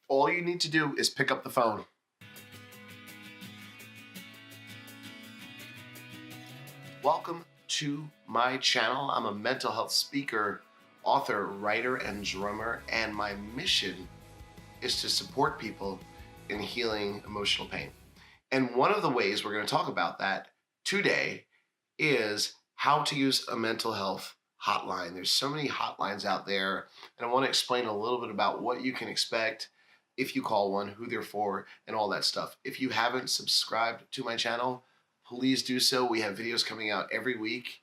All you need to do is pick up the phone. Welcome to my channel. I'm a mental health speaker, author, writer, and drummer, and my mission is to support people in healing emotional pain. And one of the ways we're going to talk about that today is how to use a mental health hotline. There's so many hotlines out there, and I want to explain a little bit about what you can expect if you call one, who they're for, and all that stuff. If you haven't subscribed to my channel, please do so. We have videos coming out every week,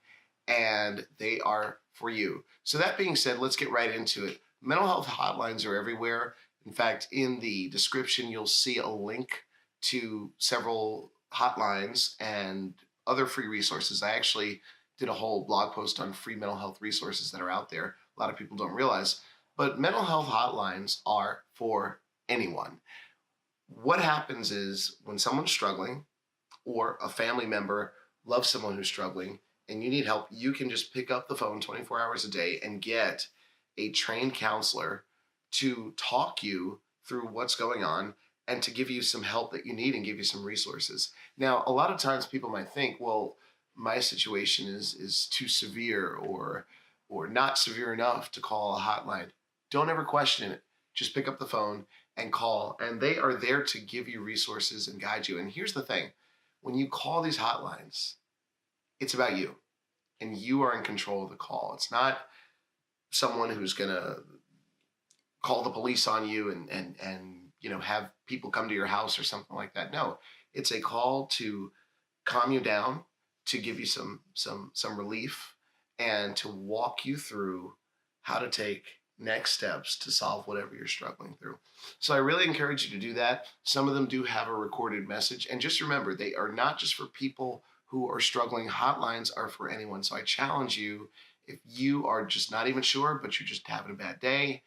and they are for you. So that being said, let's get right into it. Mental health hotlines are everywhere. In fact, in the description, you'll see a link to several hotlines and other free resources. I actually did a whole blog post on free mental health resources that are out there. A lot of people don't realize, but mental health hotlines are for anyone. What happens is when someone's struggling or a family member loves someone who's struggling and you need help, you can just pick up the phone 24 hours a day and get a trained counselor to talk you through what's going on and to give you some help that you need and give you some resources. Now, a lot of times people might think, well, my situation is too severe or not severe enough to call a hotline. Don't ever question it. Just pick up the phone and call, and they are there to give you resources and guide you. And here's the thing. When you call these hotlines, it's about you, and you are in control of the call. It's not someone who's going to call the police on you and have people come to your house or something like that. No, it's a call to calm you down, to give you some relief, and to walk you through how to take next steps to solve whatever you're struggling through. So I really encourage you to do that. Some of them do have a recorded message. And just remember, they are not just for people who are struggling. Hotlines are for anyone. So I challenge you, if you are just not even sure, but you're just having a bad day,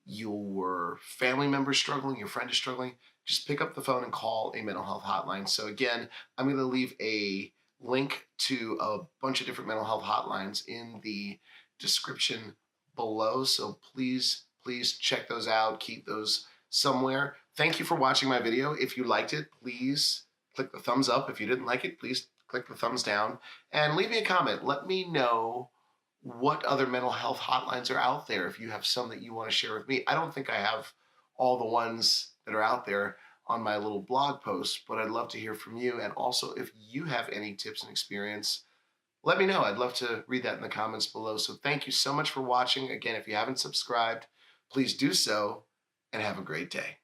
your family member is struggling, your friend is struggling, just pick up the phone and call a mental health hotline. So again, I'm going to leave a link to a bunch of different mental health hotlines in the description below. So please check those out. Keep those somewhere. Thank you for watching my video. If you liked it, please click the thumbs up. If you didn't like it, please click the thumbs down and leave me a comment. Let me know what other mental health hotlines are out there. If you have some that you want to share with me. I don't think I have all the ones that are out there on my little blog post, but I'd love to hear from you. And also, if you have any tips and experience, let me know. I'd love to read that in the comments below. So thank you so much for watching. Again, if you haven't subscribed, please do so and have a great day.